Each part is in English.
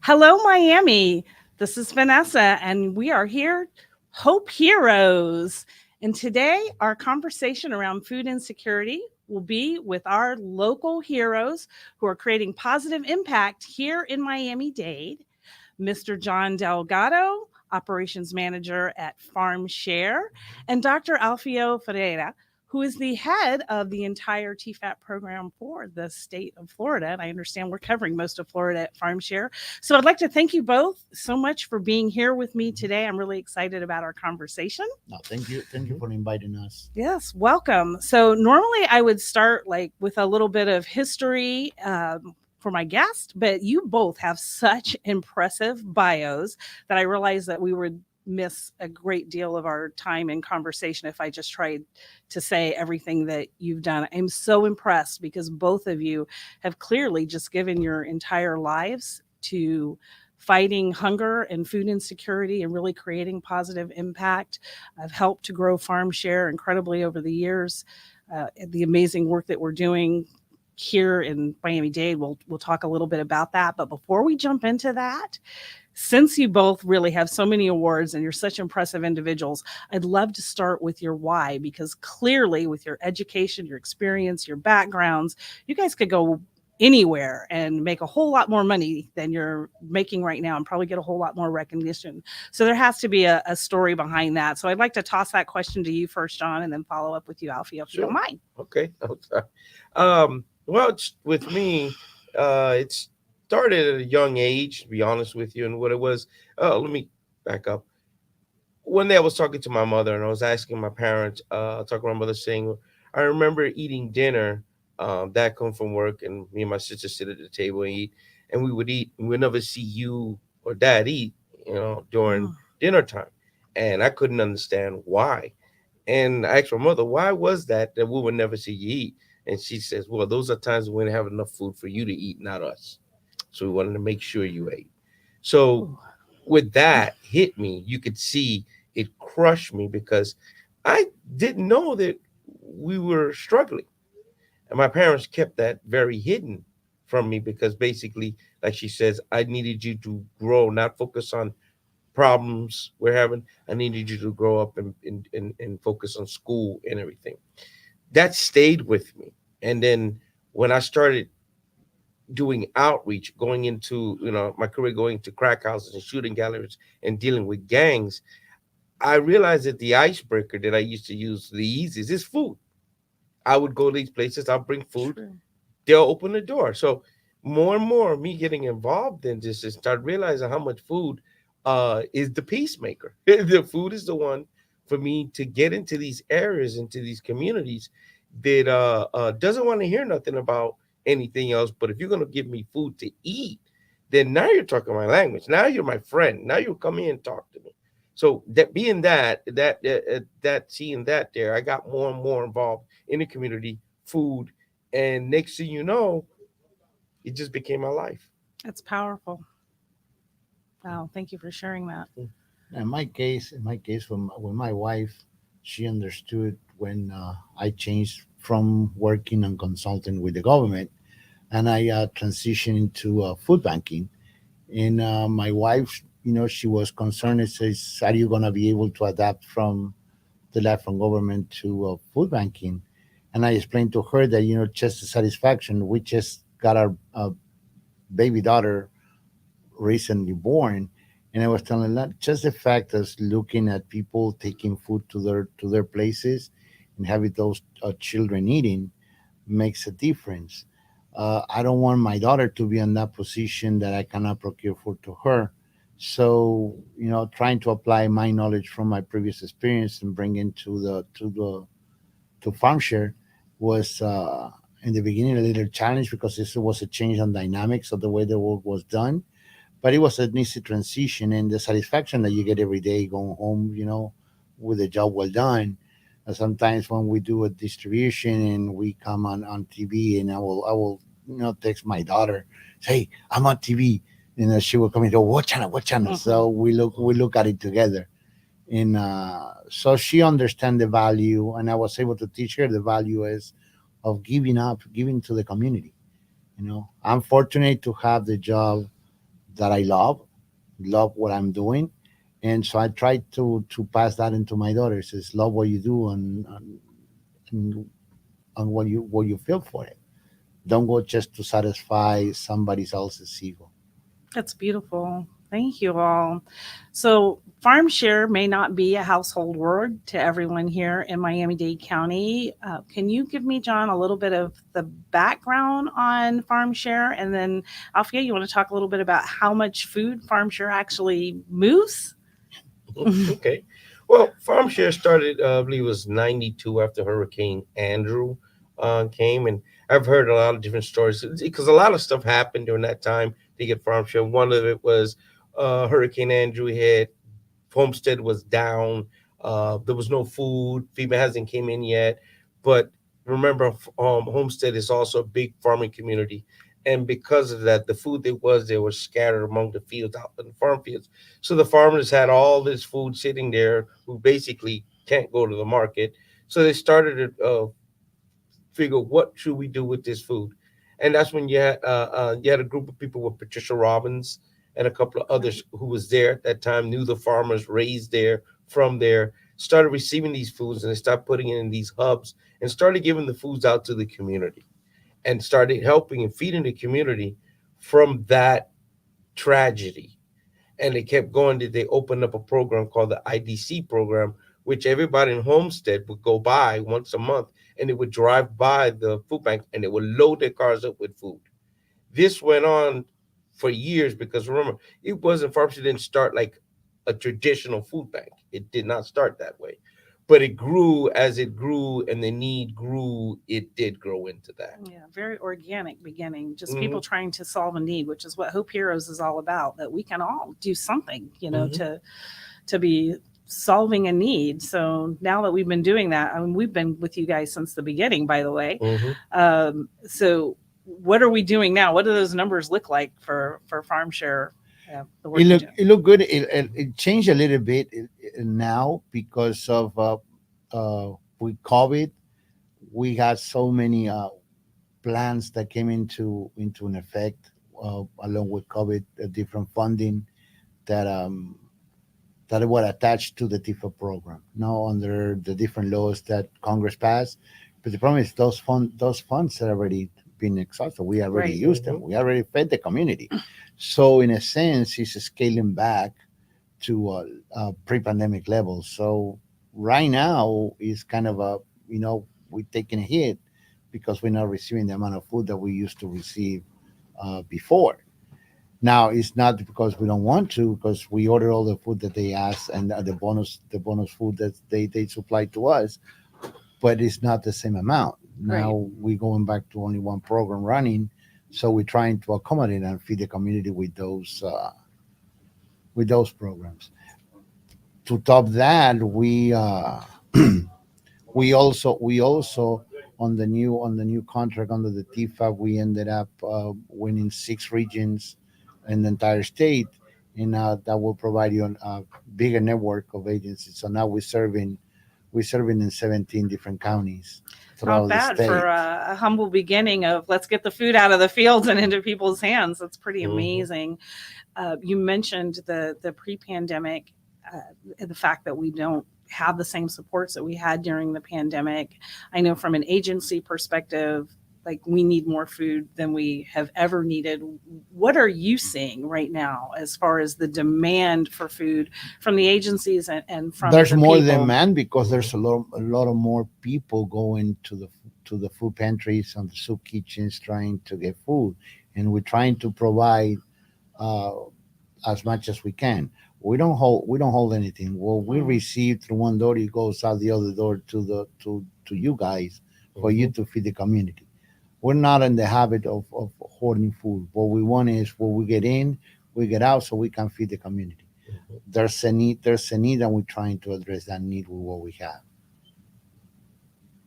Hello, Miami. This is Vanessa, and we are here, Hope Heroes. And today, our conversation around food insecurity will be with our local heroes who are creating positive impact here in Miami Dade. Mr. John Delgado, Operations Manager at Farmshare, and Dr. Alfio Ferrea, who is the head of the entire TFAP program for the state of Florida. And I understand we're covering most of Florida at Farmshare. So I'd like to thank you both so much for being here with me today. I'm really excited about our conversation. No, thank you. Thank you for inviting us. Yes, welcome. So normally I would start like with a little bit of history for my guest, but you both have such impressive bios that I realized that we would miss a great deal of our time in conversation if I just tried to say everything that you've done. I'm so impressed because both of you have clearly just given your entire lives to fighting hunger and food insecurity and really creating positive impact. I've helped to grow Farmshare incredibly over the years. The amazing work that we're doing here in Miami-Dade, we'll talk a little bit about that. But before we jump into that, since you both really have so many awards and you're such impressive individuals, I'd love to start with your why, because clearly with your education, your experience, your backgrounds, you guys could go anywhere and make a whole lot more money than you're making right now and probably get a whole lot more recognition. So there has to be a story behind that. So I'd like to toss that question to you first, John, and then follow up with you, Alfie, if you don't Sure. mind. Okay. I'm sorry. Well, with me, it started at a young age, to be honest with you. And what it was, let me back up. One day I was talking to my mother and I was asking my parents, talking to my mother saying, I remember eating dinner. Dad come from work and me and my sister sit at the table and eat. And we would eat and we'd never see you or dad eat, during Mm. dinner time. And I couldn't understand why. And I asked my mother, why was that we would never see you eat? And she says, well, those are times when we didn't have enough food for you to eat, not us. So we wanted to make sure you ate. So Ooh. with that hit me, you could see it crushed me because I didn't know that we were struggling. And my parents kept that very hidden from me because basically, like she says, I needed you to grow, not focus on problems we're having. I needed you to grow up and focus on school and everything. That stayed with me. And then when I started doing outreach, going into my career, going to crack houses and shooting galleries and dealing with gangs, I realized that the icebreaker that I used to use the easiest is food. I would go to these places, I'll bring food, True. they'll open the door. So more and more me getting involved in this and start realizing how much food is the peacemaker. The food is the one for me to get into these areas, into these communities that doesn't want to hear nothing about anything else. But if you're going to give me food to eat, then now you're talking my language. Now you're my friend. Now you come in and talk to me. So that being that seeing that there, I got more and more involved in the community, food, and next thing you know, it just became my life. That's powerful. Wow. Thank you for sharing that. When my wife, she understood when I changed from working and consulting with the government, and I transitioned into food banking. And my wife, she was concerned. It says, "Are you gonna be able to adapt from the life from government to food banking?" And I explained to her that just the satisfaction. We just got our baby daughter recently born, and I was telling that just the fact of looking at people taking food to their places and having those children eating makes a difference. I don't want my daughter to be in that position that I cannot procure food to her. So trying to apply my knowledge from my previous experience and bring into to Farmshare was in the beginning a little challenge because this was a change on dynamics of the way the work was done, but it was an easy transition, and the satisfaction that you get every day going home, with a job well done. Sometimes when we do a distribution and we come on TV, and I will text my daughter, say, "Hey, I'm on TV," and she will come and go, "What channel? What channel?" Mhm. So we look at it together, and so she understand the value, and I was able to teach her the value is of giving to the community. I'm fortunate to have the job that I love what I'm doing, and so I try to pass that into my daughters. Is love what you do and what you feel for it. Don't go just to satisfy somebody else's ego. That's beautiful. Thank you all. So, Farmshare may not be a household word to everyone here in Miami-Dade County. Can you give me, John, a little bit of the background on Farmshare? And then, Alfia, you want to talk a little bit about how much food Farmshare actually moves? Okay. Well, Farmshare started, I believe it was 92 after Hurricane Andrew came. And I've heard a lot of different stories because a lot of stuff happened during that time to get Farmshare. One of it was Hurricane Andrew hit, Homestead was down. There was no food. FEMA hasn't came in yet, but remember, Homestead is also a big farming community, and because of that, the food that was there was scattered among the fields out in the farm fields. So the farmers had all this food sitting there, who basically can't go to the market. So they started to figure what should we do with this food, and that's when you had a group of people with Patricia Robbins and a couple of others who was there at that time, knew the farmers, raised there, from there, started receiving these foods, and they started putting it in these hubs and started giving the foods out to the community and started helping and feeding the community from that tragedy. And they kept going. They opened up a program called the IDC program, which everybody in Homestead would go by once a month, and they would drive by the food bank and they would load their cars up with food. This went on for years because remember, it wasn't Farmshare didn't start like a traditional food bank. It did not start that way. But it grew as it grew and the need grew, it did grow into that. Yeah, very organic beginning. Just Hmm. people trying to solve a need, which is what Hope Heroes is all about. That we can all do something, Hmm. to be solving a need. So now that we've been doing that, I mean, we've been with you guys since the beginning, by the way. Hmm. So what are we doing now? What do those numbers look like for Farmshare? The work It you look do. it look good. It changed a little bit now because of with COVID. We got so many plans that came into an effect along with COVID, different funding that that were attached to the TIFA program. Now under the different laws that Congress passed, but the problem is those funds have already been exhausted. We already Right. used them. Hmm. We already fed the community. So in a sense, it's scaling back to pre-pandemic levels. So right now is kind of a we're taking a hit because we're not receiving the amount of food that we used to receive before. Now it's not because we don't want to, because we order all the food that they ask and the bonus food that they supply to us, but it's not the same amount. Right. Now we're going back to only one program running, so we're trying to accommodate and feed the community with those programs. To top that, we also on the new contract under the TIFA, we ended up winning 6 regions in the entire state, and that will provide you a bigger network of agencies. So now we're serving in 17 different counties Not throughout the bad for state. a humble beginning of let's get the food out of the fields and into people's hands. That's pretty Hmm. amazing. You mentioned the pre-pandemic, the fact that we don't have the same supports that we had during the pandemic. I know from an agency perspective, like we need more food than we have ever needed. What are you seeing right now as far as the demand for food from the agencies and from There's the more people? demand because Hmm. there's a lot of more people going to the food pantries and the soup kitchens trying to get food, and we're trying to provide uh, as much as we can. We don't hold anything. What we Mm, receive through one door, it goes out the other door to you guys for you Hmm. to feed the community. We're not in the habit of hoarding food. What we want is what we get in, we get out, so we can feed the community. Hmm. There's a need, and we're trying to address that need with what we have.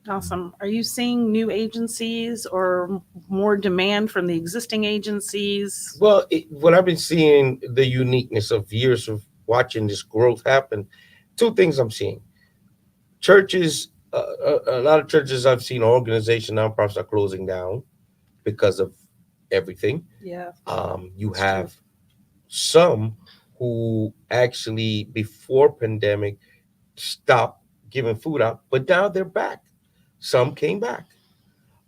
awesome. Are you seeing new agencies or more demand from the existing agencies? Well, what I've been seeing, the uniqueness of years of watching this growth happen, two things I'm seeing. Churches, a lot of churches I've seen, organizations, nonprofits are closing down because of everything. Yeah, You it's true. have Some who actually before pandemic stopped giving food out, but now they're back. Some came back.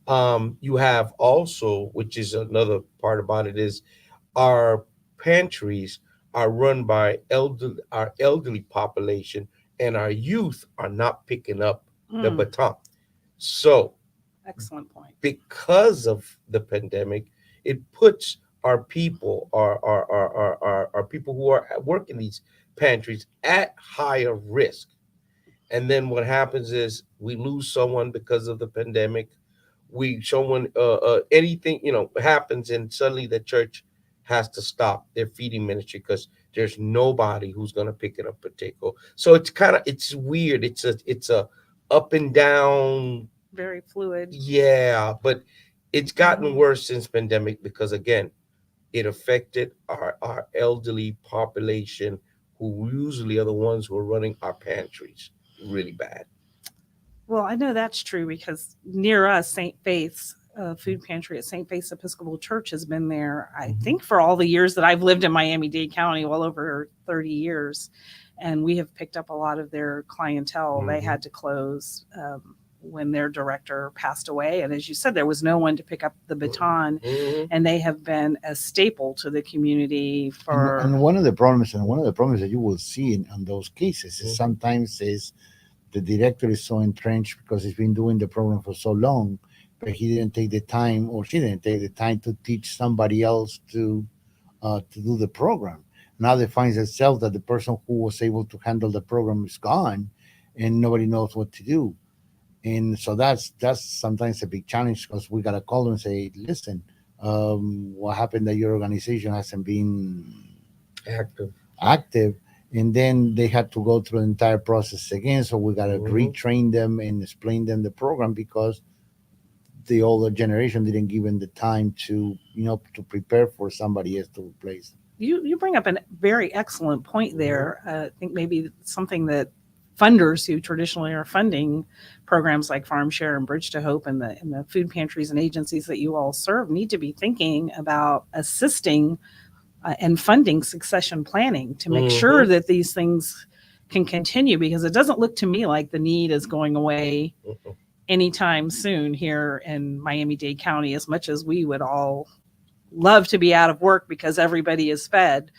You have also, which is another part about it, is our pantries are run by our elderly population, and our youth are not picking up the Mm, baton. So excellent point. because of the pandemic, it puts our people, our people who are working these pantries at higher risk. And then what happens is we lose someone because of the pandemic. We someone anything happens, and suddenly the church has to stop their feeding ministry because there's nobody who's going to pick it up and take over. So it's weird. It's a up and down. Very fluid. Yeah, but it's gotten Mhm. worse since pandemic because again, it affected our elderly population who usually are the ones who are running our pantries really bad. Well, I know that's true because near us, St. Faith's food pantry at St. Faith's Episcopal Church has been there, I Mhm. think, for all the years that I've lived in Miami-Dade County, well over 30 years. And we have picked up a lot of their clientele. They Mhm. had to close when their director passed away. And as you said, there was no one to pick up the baton. Mhm. And they have been a staple to the community for. And one of the problems that you will see on those cases is Mhm. sometimes is the director is so entrenched because he's been doing the program for so long, but he didn't take the time, or she didn't take the time to teach somebody else to do the program. Now they finds itself that the person who was able to handle the program is gone, and nobody knows what to do. And so that's sometimes a big challenge because we gotta call them and say, listen, what happened that your organization hasn't been Active. active, and then they had to go through the entire process again. So we got to Mhm. retrain them and explain them the program because the older generation didn't give them the time to to prepare for somebody else to replace them. You bring up a very excellent point Mhm. there. I think maybe something that funders who traditionally are funding programs like Farmshare and Bridge to Hope and the food pantries and agencies that you all serve need to be thinking about assisting and funding succession planning to make sure Mhm. that these things can continue, because it doesn't look to me like the need is going away Mhm. anytime soon here in Miami-Dade County, as much as we would all love to be out of work because everybody is fed.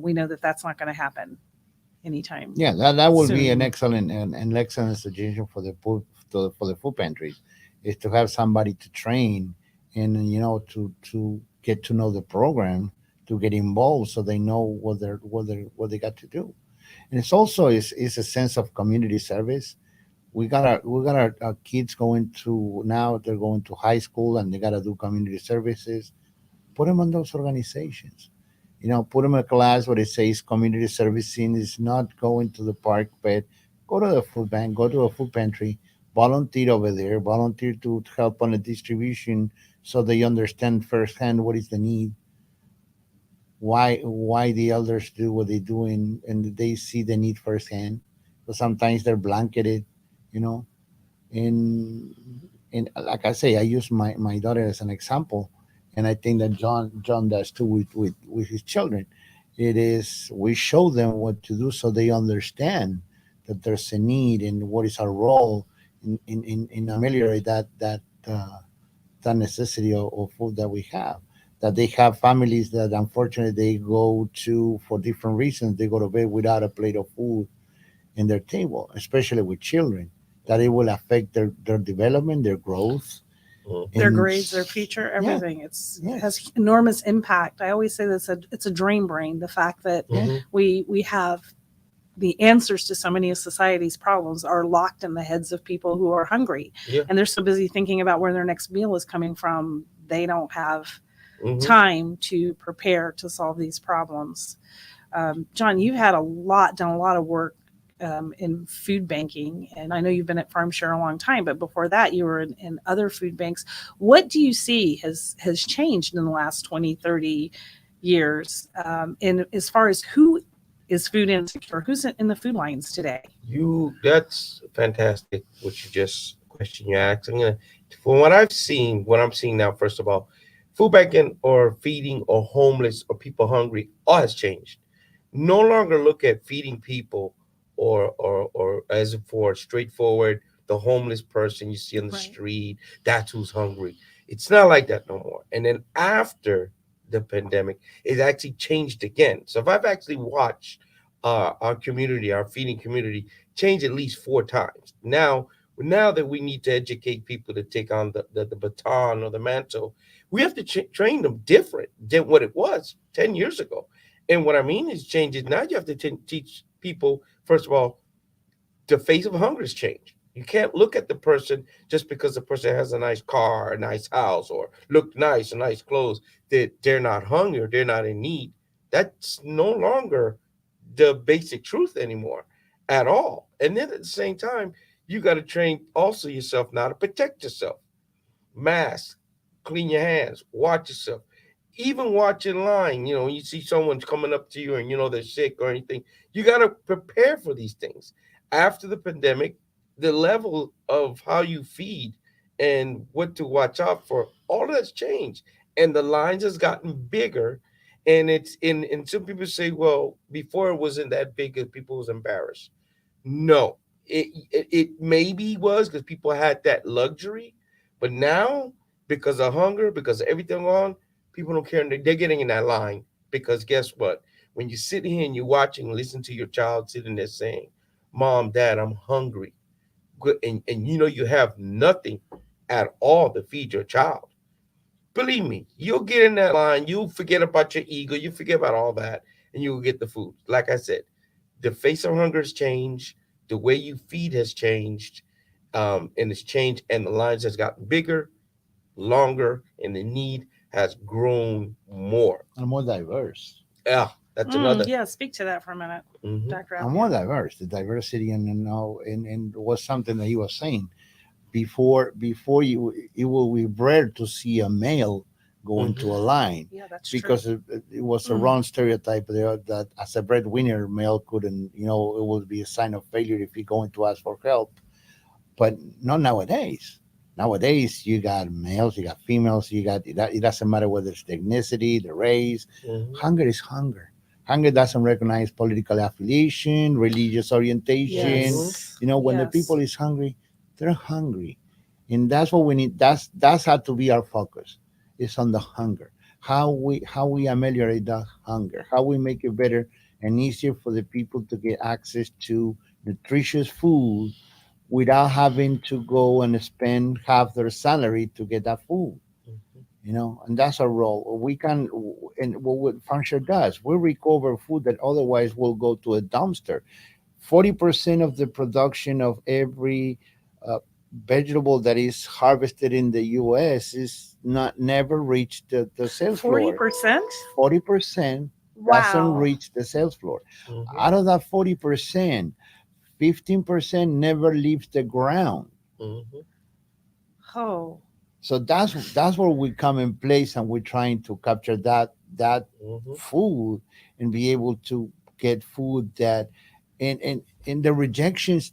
We know that that's not going to happen anytime Yeah, that would be an soon. excellent an excellent suggestion for the for the food pantries, is to have somebody to train and to get to know the program, to get involved so they know what they got to do. And it's also is a sense of community service. We got our kids going to, now they're going to high school and they got to do community services. Put them on those organizations. Put them in a class where it says community servicing is not going to the park, but go to the food bank, go to a food pantry, volunteer over there, volunteer to help on the distribution, so they understand firsthand what is the need, why the elders do what they do, and they see the need firsthand. So sometimes they're blanketed, you know, and like I say, I use my daughter as an example, and I think that John does too with his children. It is, we show them what to do so they understand that there's a need and what is our role in ameliorate uh, that necessity of food that we have. That they have families that unfortunately they go to, for different reasons, they go to bed without a plate of food in their table, especially with children, that it will affect their development, their growth, Their and grades, their future, yeah, everything. It has yes, enormous impact. I always say this: it's a dream brain. The fact that yeah, Mhm. we have the answers to so many of society's problems are locked in the heads of people who are hungry, Yeah. and they're so busy thinking about where their next meal is coming from. They don't have Mhm. time to prepare to solve these problems. John, you've had done a lot of work in food banking, and I know you've been at Farmshare a long time, but before that, you were in other food banks. What do you see has changed in the last 20, 30 years in as far as who is food insecure, who's in the food lines today? That's fantastic. What you just question you asked. From what I'm seeing now, first of all, food banking or feeding or homeless or people hungry, all has changed. No longer look at feeding people or as for straightforward the homeless person you see on the Right. street, that's who's hungry. It's not like that no more. And then after the pandemic, it actually changed again. So if I've actually watched our community, our feeding community, change at least 4 times. Now that we need to educate people to take on the baton or the mantle, we have to train them different than what it was 10 years ago. And what I mean is changes. Now you have to teach people, first of all, the face of hunger has changed. You can't look at the person just because the person has a nice car, a nice house, or look nice, nice clothes, that they're not hungry or they're not in need. That's no longer the basic truth anymore at all. And then at the same time, you got to train also yourself now to protect yourself. Mask, clean your hands, watch yourself. Even watch in line, when you see someone's coming up to you and you know they're sick or anything, you got to prepare for these things. After the pandemic, the level of how you feed and what to watch out for, all that's changed. And the lines has gotten bigger. And it's in and some people say, well, before it wasn't that big because people was embarrassed. No, it maybe was because people had that luxury, but now because of hunger, because of everything on, people don't care. And they're getting in that line because guess what? When you sit here and you're watching, listen to your child sitting there saying, "Mom, Dad, I'm hungry," and you know you have nothing at all to feed your child. Believe me, you'll get in that line. You'll forget about your ego. You forget about all that, and you'll get the food. Like I said, the face of hunger has changed. The way you feed has changed, and it's changed, and the lines has gotten bigger, longer, and the need has grown more. And more diverse. Yeah, that's another. Yeah, speak to that for a minute, Hmm. Dr. And more Alfio. diverse. The diversity and was something that he was saying before you it will be rare to see a male go into Hmm. a line Yeah, that's true. because it was a Mm. wrong stereotype there that as a breadwinner male couldn't, it would be a sign of failure if he going to ask for help. But not nowadays. Nowadays, you got males, you got females, it doesn't matter whether it's the ethnicity, the race. Hmm. Hunger is hunger. Hunger doesn't recognize political affiliation, religious orientation. Hmm. Yes. When the people Yes. is hungry, they're hungry, and that's what we need. That's how to be our focus. It's on the hunger. How we ameliorate that hunger. How we make it better and easier for the people to get access to nutritious food without having to go and spend half their salary to get that food. And that's our role. We can, and what Farmshare does, we recover food that otherwise will go to a dumpster. 40% of the production of every uh, vegetable that is harvested in the U.S. is not never reached the sales floor. 40%? 40% doesn't Wow. reach the sales floor. Hmm. Out of that 40%, 15% never leaves the ground. Hmm. Oh. So that's where we come in place, and we're trying to capture that Hmm. food and be able to get food that, and the rejections,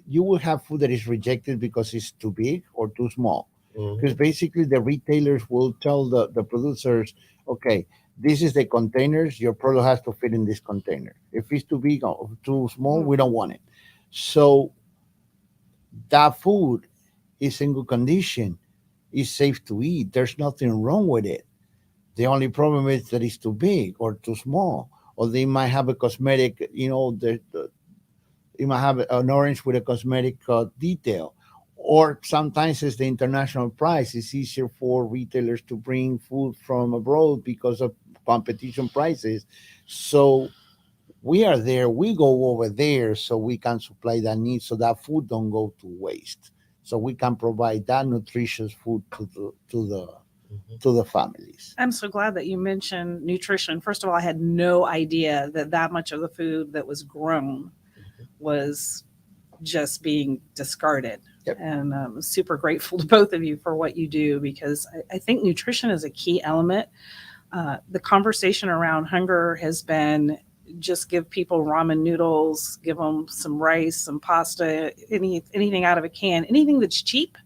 you will have food that is rejected because it's too big or too small, because Hmm. basically the retailers will tell the producers, okay, this is the containers, your product has to fit in this container. If it's too big or too small, Mm. we don't want it. So that food is in good condition, is safe to eat. There's nothing wrong with it. The only problem is that it's too big or too small, or they might have a cosmetic, you might have an orange with a cosmetic detail. Or sometimes it's the international price. It's easier for retailers to bring food from abroad because of competition prices. So we are there, we go over there so we can supply that need, so that food don't go to waste, so we can provide that nutritious food to the families. I'm so glad that you mentioned nutrition. First of all, I had no idea that that much of the food that was grown was just being discarded. Yep. And I'm super grateful to both of you for what you do, because I think nutrition is a key element. The conversation around hunger has been just give people ramen noodles, give them some rice, some pasta, anything out of a can, anything that's cheap.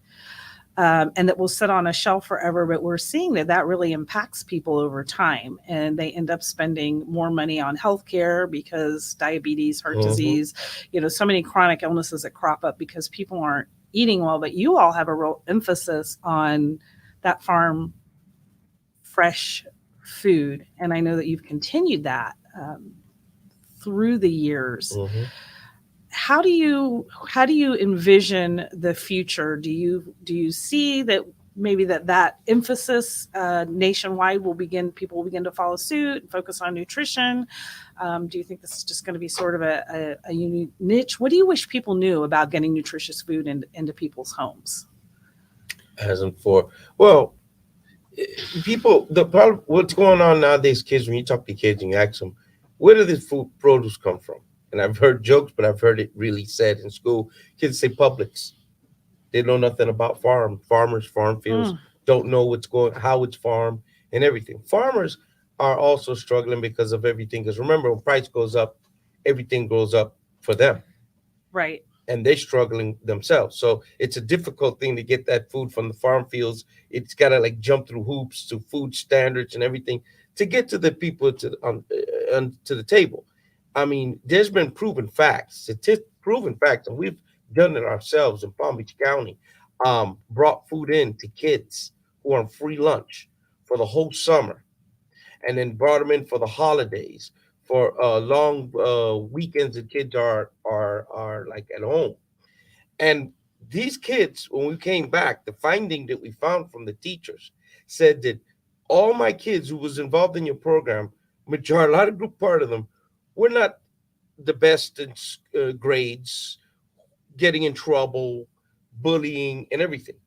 and that will sit on a shelf forever. But we're seeing that that really impacts people over time, and they end up spending more money on healthcare because diabetes, heart Mm-hmm. disease, so many chronic illnesses that crop up because people aren't eating well. But you all have a real emphasis on that farm fresh food, and I know that you've continued that through the years. Mm-hmm. How do you envision the future? Do you see that maybe that emphasis nationwide people will begin to follow suit and focus on nutrition? Do you think this is just going to be sort of a unique niche? What do you wish people knew about getting nutritious food into people's homes? As in for, well, people, the problem, what's going on nowadays, kids, when you talk to kids and you ask them, where did this food produce come from? And I've heard jokes, but I've heard it really said in school. Kids say Publix. They know nothing about farmers, farm fields, Mm, don't know how it's farmed and everything. Farmers are also struggling because of everything. Because remember, when price goes up, everything goes up for them, right. and they're struggling themselves. So it's a difficult thing to get that food from the farm fields. It's got to like jump through hoops to food standards and everything to get to the people to the table. I mean, there's been proven facts, and we've done it ourselves in Palm Beach County. Brought food in to kids who are on free lunch for the whole summer, and then brought them in for the holidays, for long weekends. The kids are like at home, and these kids, when we came back, the finding that we found from the teachers said that all my kids who was involved in your program, majority, a lot of group part of them, were not the best in grades, getting in trouble, bullying, and everything.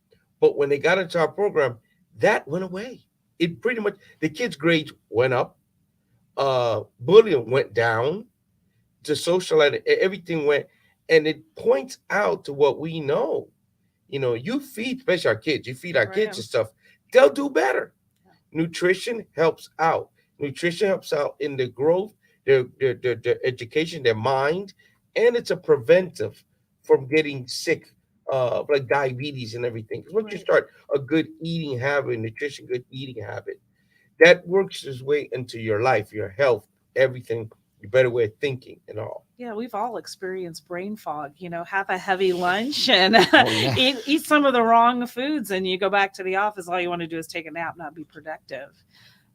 But when they got into our program, that went away. It pretty much, the kids' grades went up, bullying went down, to socialize, everything went, and it points out to what we know. You feed, especially our kids, you feed our Right. kids and stuff, they'll do better. Nutrition helps out. Nutrition helps out in their growth, their education, their mind, and it's a preventive from getting sick, like diabetes and everything. Because once you Right. start a good eating habit, nutrition, good eating habit, that works its way into your life, your health, everything, your better way of thinking and all. Yeah, we've all experienced brain fog. Have a heavy lunch and Oh yeah. eat some of the wrong foods, and you go back to the office. All you want to do is take a nap, not be productive.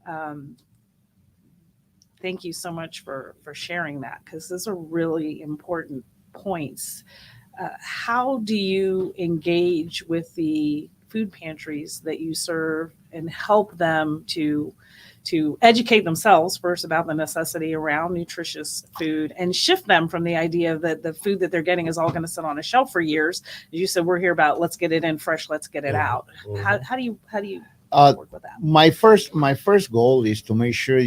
Um, Thank you so much for sharing that, because those are really important points. How do you engage with the food pantries that you serve and help them to educate themselves first about the necessity around nutritious food, and shift them from the idea that the food that they're getting is all going to sit on a shelf for years? You said we're here about let's get it in fresh, let's get it Mhm, out. How, mhm. how do you Uh, work with that? my first goal is to make sure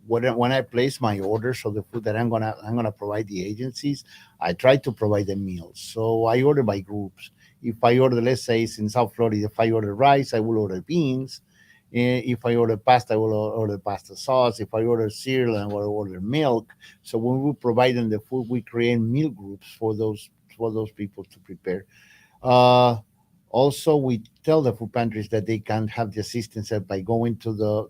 when I place my orders of the food that I'm gonna provide the agencies, I try to provide them meals. So I order by groups. If I order, let's say it's in South Florida, if I order rice, I will order beans. If I order pasta, I will order pasta sauce. If I order cereal, I will order milk. So when we provide them the food, we create meal groups for those people to prepare. Uh, Also, we tell the food pantries that they can have the assistance by going to the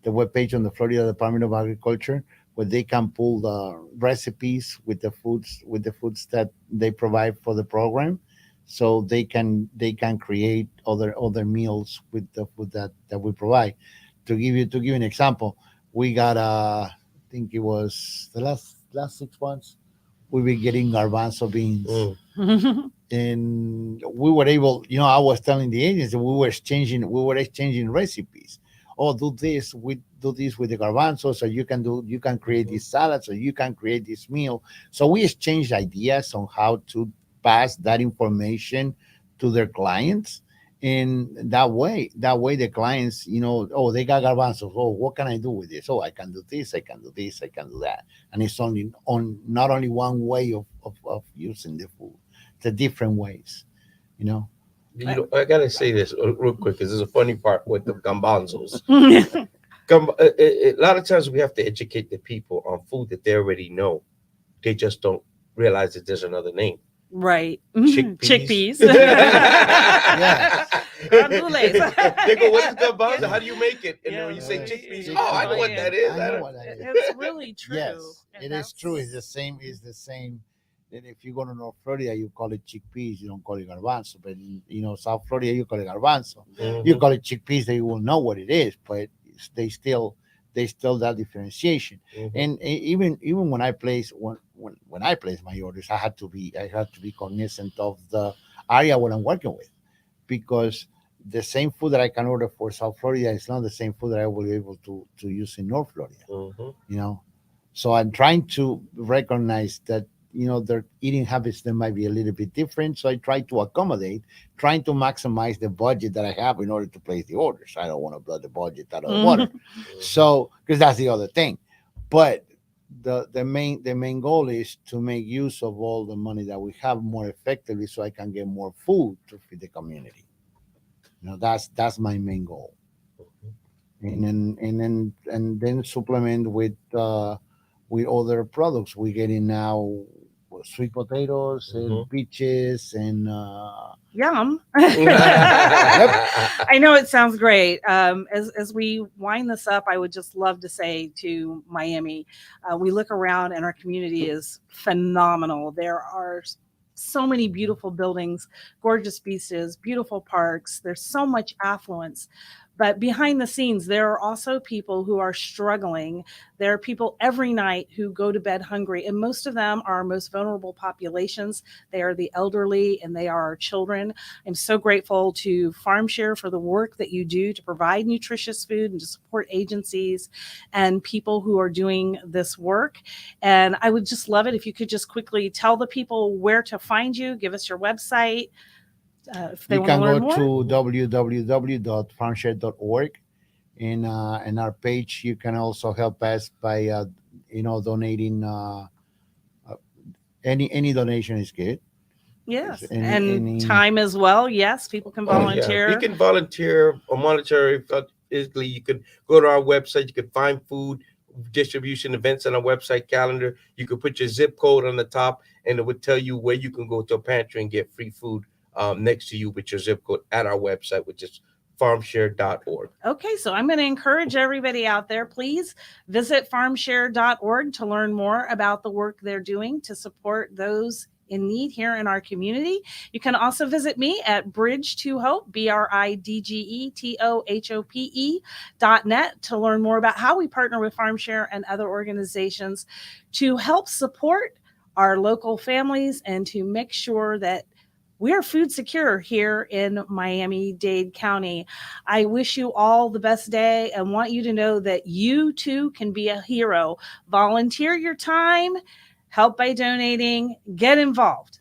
webpage on the Florida Department of Agriculture, where they can pull the recipes with the foods that they provide for the program, so they can create other meals with the food that we provide. To give you an example, we got I think it was the last 6 months we were getting garbanzo beans, Mm. and we were able, I was telling the agents that we were exchanging recipes. Oh, do this, we do this with the garbanzo, so you can create Mhm. this salad, so you can create this meal. So we exchange ideas on how to pass that information to their clients. And that way the clients, oh, they got garbanzos, oh, what can I do with this? Oh, I can do this, I can do this, I can do that. And it's only on not only one way of using the food, the different ways, you know. I gotta say this real quick because there's a funny part with the gambanzos. Right. A lot of times we have to educate the people on food that they already know. They just don't realize that there's another name. Right. Chickpeas. Chickpeas. Yes. Gandules. They go, what is garbanzo? Yeah. How do you make it? And then when you say Yeah, chickpeas, chickpeas. oh, I know what that is. I know what that is. It's really true. Yes, And it is true. that's It's the same. It's the same. That if you go to North Florida, you call it chickpeas. You don't call it garbanzo. But in, South Florida, you call it garbanzo. You Mhm. call it chickpeas. They will know what it is. But they still that differentiation. Mhm. And even when I place when I place my orders, I had to be cognizant of the area what I'm working with, because the same food that I can order for South Florida is not the same food that I will be able to use in North Florida. Mhm. You know, so I'm trying to recognize that their eating habits they might be a little bit different. So I try to accommodate, trying to maximize the budget that I have in order to place the orders. I don't want to blow the budget out of the water. Mhm. So because that's the other thing, but the main goal is to make use of all the money that we have more effectively, so I can get more food to feed the community. That's my main goal, and then supplement with other products. We're getting now sweet potatoes Mhm. and peaches and yum. yep. I know it sounds great. As we wind this up, I would just love to say to Miami, we look around and our community is phenomenal. There are so many beautiful buildings, gorgeous beaches, beautiful parks. There's so much affluence. But behind the scenes, there are also people who are struggling. There are people every night who go to bed hungry, and most of them are our most vulnerable populations. They are the elderly and they are our children. I'm so grateful to Farmshare for the work that you do to provide nutritious food and to support agencies and people who are doing this work. And I would just love it if you could just quickly tell the people where to find you, give us your website if they You want to can learn go more. to www.farmshare.org, and our page. You can also help us by donating. Uh, any donation is good. Yes. And Any time as well. Yes, people can Oh yeah, you volunteer. can volunteer or monetary. Physically, you can go to our website. You can find food distribution events on our website calendar. You can put your zip code on the top, and it would tell you where you can go to a pantry and get free food next to you with your zip code at our website, which is farmshare.org. Okay, so I'm going to encourage everybody out there, please visit farmshare.org to learn more about the work they're doing to support those in need here in our community. You can also visit me at Bridge to Hope, BRIDGETOHOPE.net, to learn more about how we partner with Farmshare and other organizations to help support our local families and to make sure that we're food secure here in Miami-Dade County. I wish you all the best day and want you to know that you too can be a hero. Volunteer your time, help by donating, get involved.